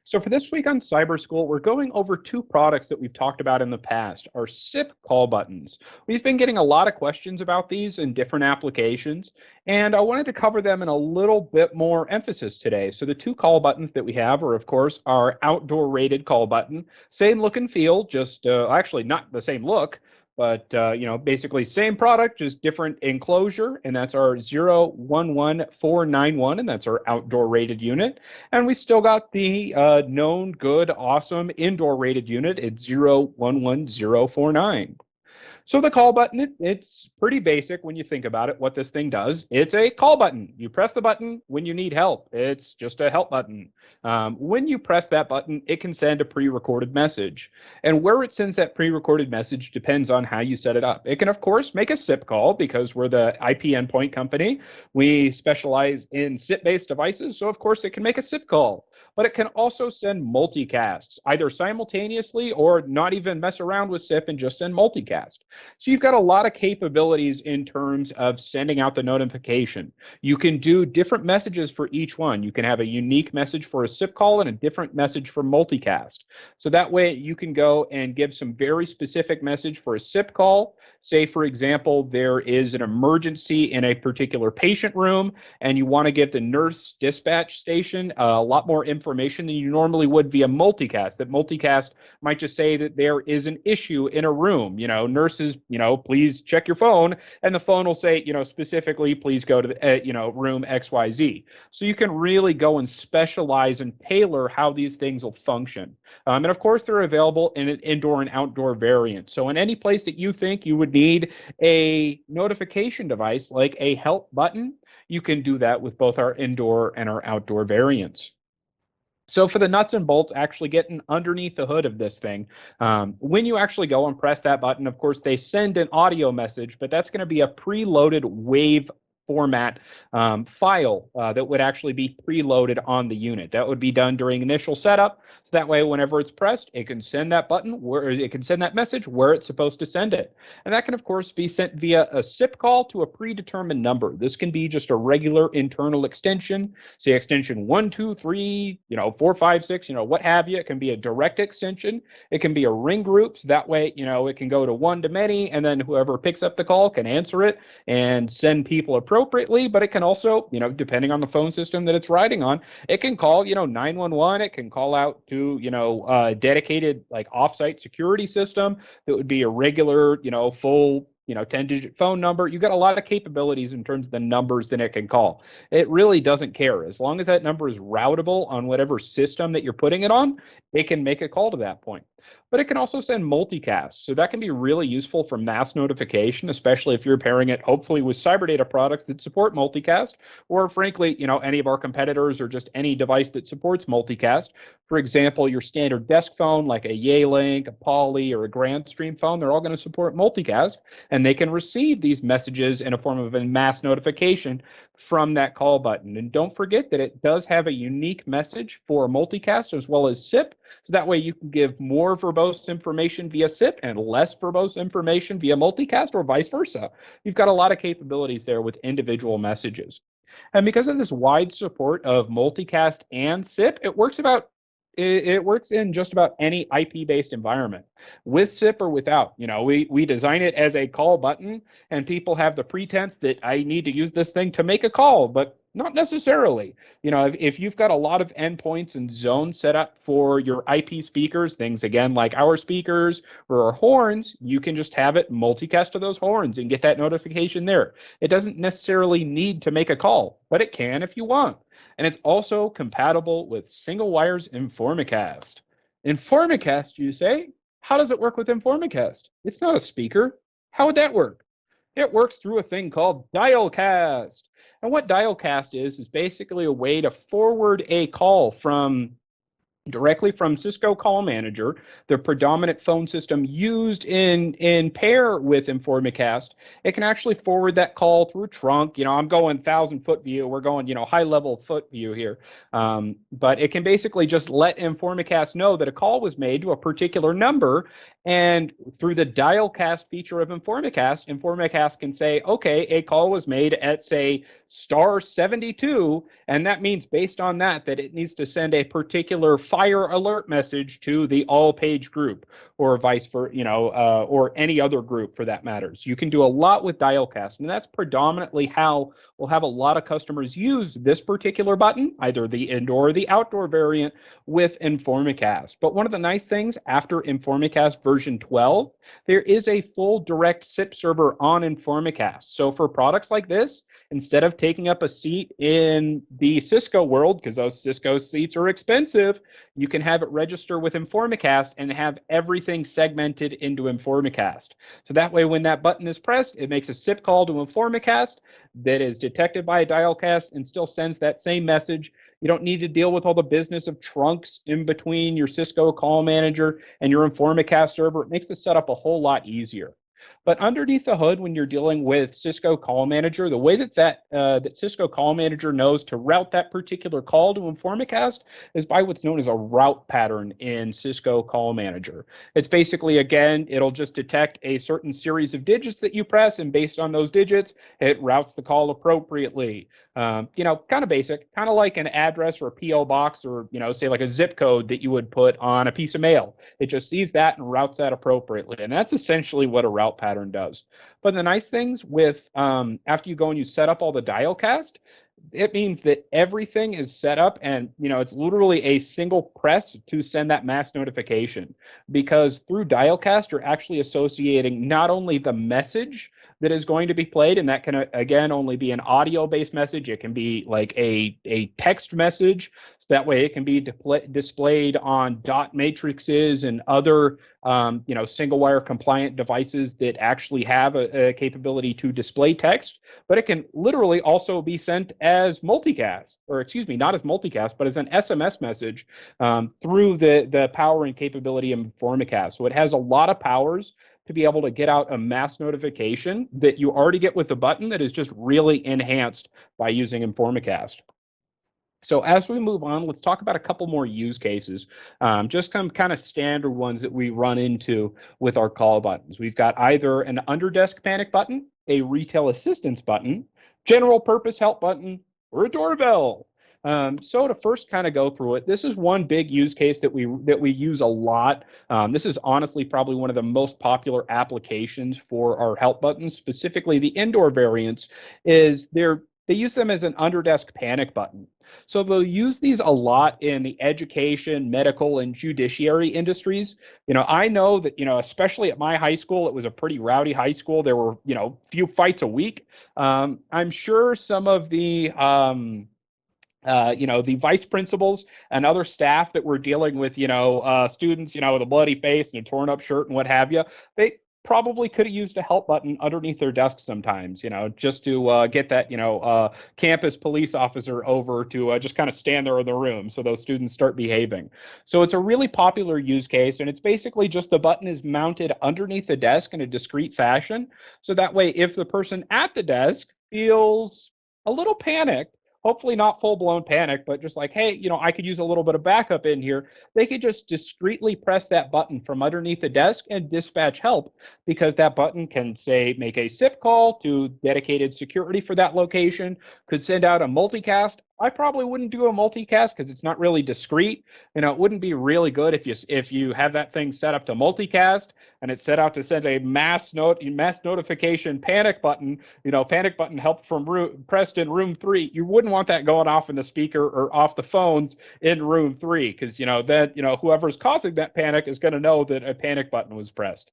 So for this week on CyberSchool, we're going over two products that we've talked about in the past, our SIP call buttons. We've been getting a lot of questions about these in different applications, and I wanted to cover them in a little bit more emphasis today. So the two call buttons that we have are, of course, our outdoor rated call button. Same look and feel, just actually not the same look, but basically same product, just different enclosure, and that's our 011491, and that's our outdoor rated unit. And we still got the known, good, awesome indoor rated unit at 011049. So the call button, it's pretty basic when you think about it, what this thing does. It's a call button. You press the button when you need help. It's just a help button. When you press that button, it can send a pre-recorded message. And where it sends that pre-recorded message depends on how you set it up. It can, of course, make a SIP call because we're the IP endpoint company. We specialize in SIP-based devices, so of course it can make a SIP call. But it can also send multicasts, either simultaneously or not even mess around with SIP and just send multicast. So you've got a lot of capabilities in terms of sending out the notification. You can do different messages for each one. You can have a unique message for a SIP call and a different message for multicast. So that way you can go and give some very specific message for a SIP call. Say, for example, there is an emergency in a particular patient room and you want to give the nurse dispatch station a lot more information than you normally would via multicast. That multicast might just say that there is an issue in a room. Nurses, please check your phone, and the phone will say, specifically, please go to the, room XYZ. So you can really go and specialize and tailor how these things will function. And of course, they're available in an indoor and outdoor variant. So in any place that you think you would need a notification device like a help button, you can do that with both our indoor and our outdoor variants. So for the nuts and bolts, actually getting underneath the hood of this thing, when you actually go and press that button, of course, they send an audio message, but that's going to be a preloaded wave format file that would actually be preloaded on the unit. That would be done during initial setup. So that way, whenever it's pressed, it can send that button where it can send that message where it's supposed to send it. And that can, of course, be sent via a SIP call to a predetermined number. This can be just a regular internal extension, say extension 1, 2, 3, 4, 5, 6, what have you. It can be a direct extension. It can be a ring group. So that way, it can go to one to many, and then whoever picks up the call can answer it and send people appropriately. But it can also, depending on the phone system that it's riding on, it can call, 911. It can call out to, a dedicated like offsite security system that would be a regular, full 10-digit phone number. You've got a lot of capabilities in terms of the numbers that it can call. It really doesn't care. As long as that number is routable on whatever system that you're putting it on, it can make a call to that point. But it can also send multicast. So that can be really useful for mass notification, especially if you're pairing it, hopefully, with CyberData products that support multicast, or frankly, any of our competitors or just any device that supports multicast. For example, your standard desk phone, like a Yealink, a Poly, or a Grandstream phone, they're all going to support multicast, and they can receive these messages in a form of a mass notification from that call button. And don't forget that it does have a unique message for multicast as well as SIP, so that way you can give more verbose information via SIP and less verbose information via multicast, or vice versa. You've got a lot of capabilities there with individual messages. And because of this wide support of multicast and SIP, it works in just about any IP-based environment, with SIP or without. We design it as a call button, and people have the pretense that I need to use this thing to make a call, but not necessarily. If you've got a lot of endpoints and zones set up for your IP speakers, things again like our speakers or our horns, you can just have it multicast to those horns and get that notification there. It doesn't necessarily need to make a call, but it can if you want. And it's also compatible with single wires InformaCast. InformaCast, you say? How does it work with InformaCast? It's not a speaker. How would that work? It works through a thing called Dialcast. And what Dialcast is basically a way to forward a call directly from Cisco Call Manager, the predominant phone system used in pair with InformaCast. It can actually forward that call through trunk. I'm going 1,000-foot view. We're going, high-level foot view here. But it can basically just let InformaCast know that a call was made to a particular number. And through the Dialcast feature of InformaCast, InformaCast can say, okay, a call was made at, say, star 72, and that means based on that it needs to send a particular fire alert message to the all page group, or vice versa, or any other group for that matter. So you can do a lot with Dialcast, and that's predominantly how we'll have a lot of customers use this particular button, either the indoor or the outdoor variant with InformaCast. But one of the nice things after InformaCast version 12, there is a full direct SIP server on InformaCast. So for products like this, instead of taking up a seat in the Cisco world, because those Cisco seats are expensive, you can have it register with InformaCast and have everything segmented into InformaCast. So that way, when that button is pressed, it makes a SIP call to InformaCast that is detected by a Dialcast and still sends that same message. You don't need to deal with all the business of trunks in between your Cisco call manager and your InformaCast server. It makes the setup a whole lot easier. But underneath the hood, when you're dealing with Cisco Call Manager, the way that Cisco Call Manager knows to route that particular call to InformaCast is by what's known as a route pattern in Cisco Call Manager. It's basically, again, it'll just detect a certain series of digits that you press, and based on those digits, it routes the call appropriately. Kind of basic, kind of like an address or a P.O. box, or, say like a zip code that you would put on a piece of mail. It just sees that and routes that appropriately. And that's essentially what a route pattern does. But the nice things with after you go and you set up all the Dialcast, it means that everything is set up, and it's literally a single press to send that mass notification, because through Dialcast you're actually associating not only the message that is going to be played, and that can again only be an audio based message. It can be like a text message, so that way it can be displayed on dot matrices and other single wire compliant devices that actually have a capability to display text. But it can literally also be sent as multicast, or excuse me, not as multicast, but as an SMS message through the power and capability of InformaCast. So it has a lot of powers to be able to get out a mass notification that you already get with the button that is just really enhanced by using InformaCast. So as we move on, let's talk about a couple more use cases, just some kind of standard ones that we run into with our call buttons. We've got either an under-desk panic button, a retail assistance button, general purpose help button, or a doorbell. So to first kind of go through it, this is one big use case that we use a lot. This is honestly probably one of the most popular applications for our help buttons, specifically the indoor variants, is they use them as an under-desk panic button. So they'll use these a lot in the education, medical, and judiciary industries. I know that, especially at my high school, it was a pretty rowdy high school. There were, few fights a week. I'm sure some of the the vice principals and other staff that were dealing with, students, with a bloody face and a torn up shirt and what have you, they probably could have used a help button underneath their desk sometimes, just to get that, campus police officer over to just kind of stand there in the room so those students start behaving. So it's a really popular use case, and it's basically just the button is mounted underneath the desk in a discrete fashion. So that way, if the person at the desk feels a little panicked, hopefully not full-blown panic, but just like, hey, I could use a little bit of backup in here, they could just discreetly press that button from underneath the desk and dispatch help, because that button can, say, make a SIP call to dedicated security for that location, could send out a multicast. I probably wouldn't do a multicast because it's not really discreet. It wouldn't be really good if you have that thing set up to multicast and it's set out to send a mass notification panic button, panic button help from pressed in room 3. You wouldn't want that going off in the speaker or off the phones in room 3, because then whoever's causing that panic is going to know that a panic button was pressed.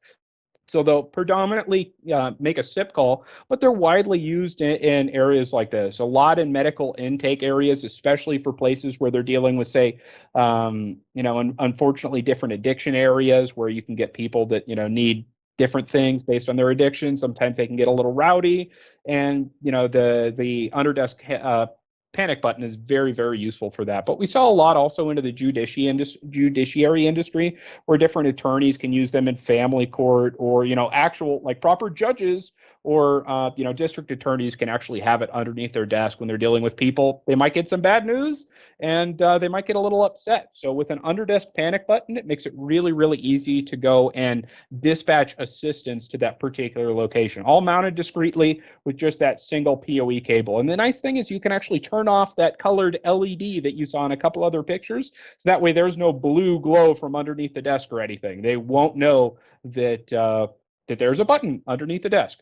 So they'll predominantly make a SIP call, but they're widely used in areas like this. A lot in medical intake areas, especially for places where they're dealing with, say, unfortunately, different addiction areas where you can get people that, need different things based on their addiction. Sometimes they can get a little rowdy, and, the underdesk panic button is very, very useful for that. But we saw a lot also into the judiciary industry, where different attorneys can use them in family court, or actual, like, proper judges or district attorneys can actually have it underneath their desk when they're dealing with people. They might get some bad news, and they might get a little upset. So with an under desk panic button, it makes it really, really easy to go and dispatch assistance to that particular location, all mounted discreetly with just that single PoE cable. And the nice thing is you can actually turn off that colored LED that you saw in a couple other pictures, so that way there's no blue glow from underneath the desk or anything. They won't know that there's a button underneath the desk.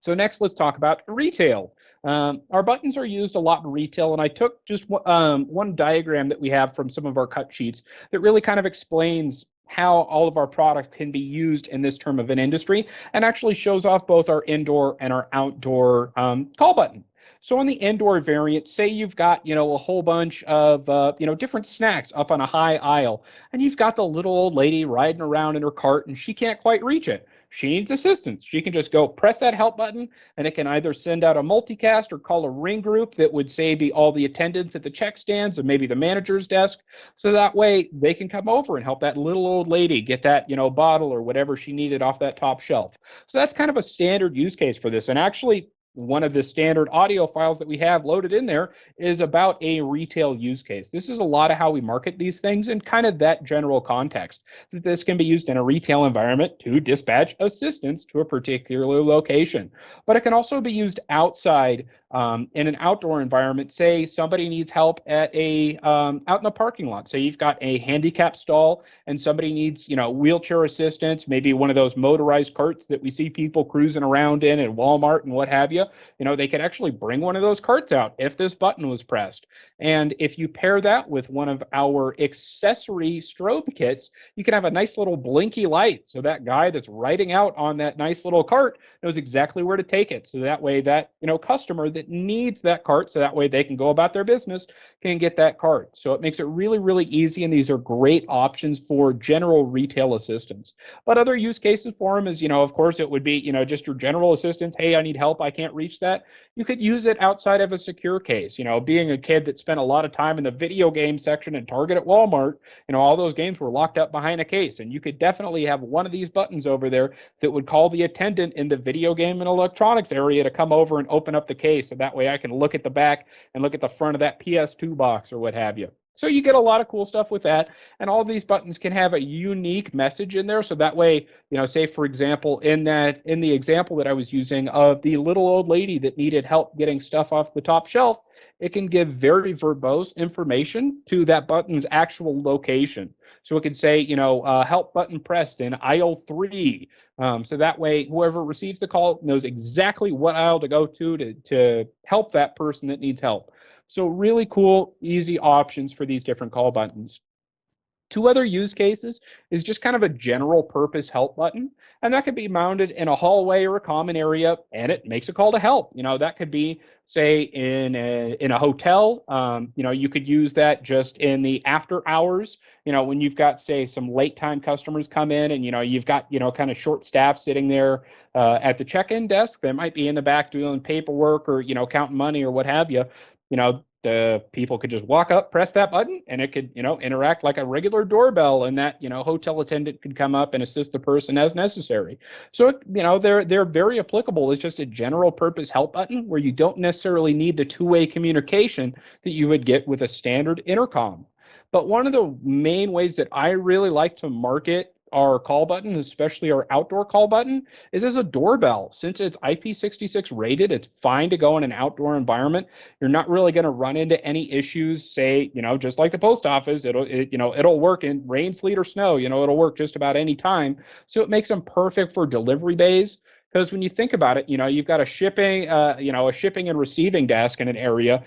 So next, let's talk about retail. Our buttons are used a lot in retail, and I took just one diagram that we have from some of our cut sheets that really kind of explains how all of our product can be used in this term of an industry, and actually shows off both our indoor and our outdoor call button. So on the indoor variant, say you've got, a whole bunch of, different snacks up on a high aisle, and you've got the little old lady riding around in her cart and she can't quite reach it. She needs assistance. She can just go press that help button, and it can either send out a multicast or call a ring group that would say be all the attendants at the check stands and maybe the manager's desk. So that way they can come over and help that little old lady get that, bottle or whatever she needed off that top shelf. So that's kind of a standard use case for this. And actually, one of the standard audio files that we have loaded in there is about a retail use case. This is a lot of how we market these things and kind of that general context, that this can be used in a retail environment to dispatch assistance to a particular location. But it can also be used outside in an outdoor environment. Say somebody needs help at out in the parking lot. Say you've got a handicap stall and somebody needs wheelchair assistance, maybe one of those motorized carts that we see people cruising around in at Walmart and what have you. They could actually bring one of those carts out if this button was pressed. And if you pair that with one of our accessory strobe kits, you can have a nice little blinky light. So that guy that's riding out on that nice little cart knows exactly where to take it. So that way that, customer that needs that cart, so that way they can go about their business, can get that cart. So it makes it really, really easy. And these are great options for general retail assistance. But other use cases for them is, of course, it would be, just your general assistance. Hey, I need help. I can't reach that. You could use it outside of a secure case. Being a kid that spent a lot of time in the video game section at Target at Walmart, all those games were locked up behind a case. And you could definitely have one of these buttons over there that would call the attendant in the video game and electronics area to come over and open up the case. So that way I can look at the back and look at the front of that PS2 box or what have you. So you get a lot of cool stuff with that. And all these buttons can have a unique message in there. So that way, say, for example, in the example that I was using of the little old lady that needed help getting stuff off the top shelf, it can give very verbose information to that button's actual location. So it can say, help button pressed in aisle 3. So that way, whoever receives the call knows exactly what aisle to go to help that person that needs help. So really cool, easy options for these different call buttons. Two other use cases is just kind of a general purpose help button, and that could be mounted in a hallway or a common area, and it makes a call to help. That could be, say, in a hotel. You could use that just in the after hours. When you've got, say, some late time customers come in, and you've got kind of short staff sitting there at the check-in desk. They might be in the back doing paperwork or counting money or what have you. The people could just walk up, press that button, and it could, interact like a regular doorbell, and that, hotel attendant could come up and assist the person as necessary. So, they're very applicable as just a general purpose help button where you don't necessarily need the two-way communication that you would get with a standard intercom. But one of the main ways that I really like to market our call button, especially our outdoor call button, is as a doorbell. Since it's IP66 rated, it's fine to go in an outdoor environment. You're not really going to run into any issues. Say, just like the post office, it'll work in rain, sleet, or snow. It'll work just about any time. So it makes them perfect for delivery bays. Because when you think about it, you've got a shipping and receiving desk in an area.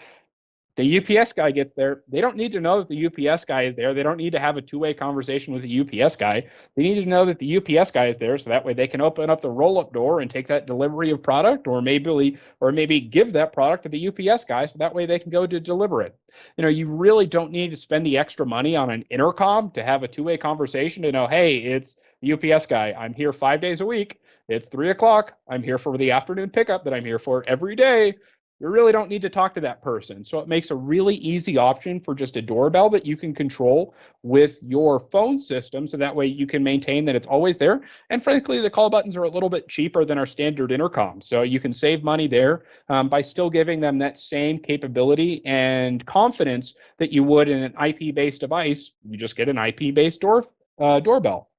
The UPS guy gets there. They don't need to know that the UPS guy is there. They don't need to have a two-way conversation with the UPS guy. They need to know that the UPS guy is there, so that way they can open up the roll-up door and take that delivery of product, or maybe give that product to the UPS guy, so that way they can go to deliver it. You really don't need to spend the extra money on an intercom to have a two-way conversation to know, hey, it's the UPS guy. I'm here 5 days a week. It's 3 o'clock. I'm here for the afternoon pickup that I'm here for every day. you really don't need to talk to that person. So it makes a really easy option for just a doorbell that you can control with your phone system. So that way you can maintain that it's always there. And frankly, the call buttons are a little bit cheaper than our standard intercom. So you can save money there by still giving them that same capability and confidence that you would in an IP-based device. You just get an IP-based doorbell.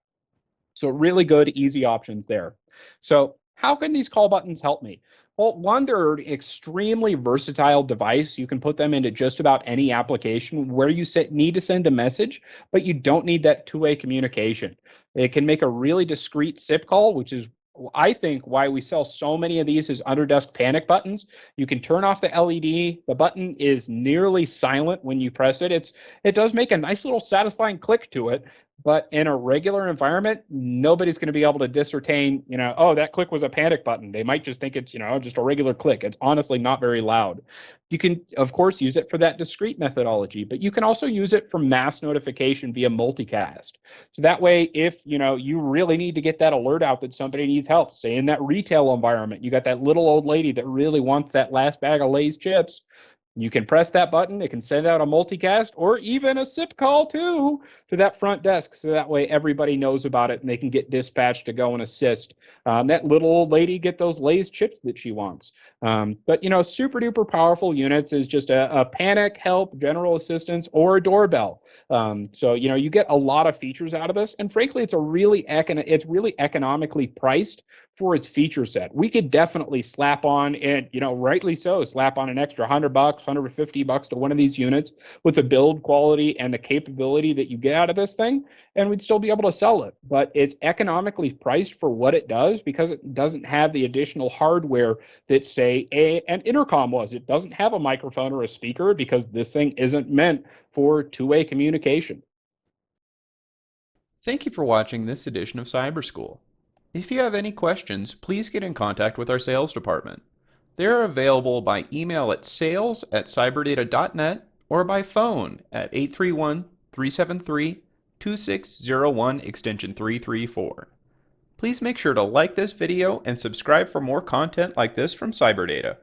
So really good, easy options there. So how can these call buttons help me? Well, one, they're an extremely versatile device. You can put them into just about any application where you need to send a message, but you don't need that two-way communication. It can make a really discreet SIP call, which is I think why we sell so many of these is under desk panic buttons. You can turn off the LED. The button is nearly silent when you press it. It does make a nice little satisfying click to it, but in a regular environment, nobody's going to be able to discern, oh, that click was a panic button. They might just think it's, just a regular click. It's honestly not very loud. You can, of course, use it for that discrete methodology, but you can also use it for mass notification via multicast. So that way, if, you really need to get that alert out that somebody needs help, say in that retail environment, you got that little old lady that really wants that last bag of Lay's chips. You can press that button. It can send out a multicast or even a SIP call too to that front desk. So that way everybody knows about it and they can get dispatched to go and assist that little old lady get those Lay's chips that she wants. But, super duper powerful units is just a panic help, general assistance, or a doorbell. So, you get a lot of features out of this. And frankly, it's really economically priced for its feature set. We could definitely slap on, and rightly so, slap on an extra $100, $150 to one of these units with the build quality and the capability that you get out of this thing, and we'd still be able to sell it. But it's economically priced for what it does because it doesn't have the additional hardware that, say, an intercom was. It doesn't have a microphone or a speaker because this thing isn't meant for two-way communication. Thank you for watching this edition of CyberSchool. If you have any questions, please get in contact with our sales department. They are available by email at sales@cyberdata.net or by phone at 831-373-2601 extension 334. Please make sure to like this video and subscribe for more content like this from CyberData.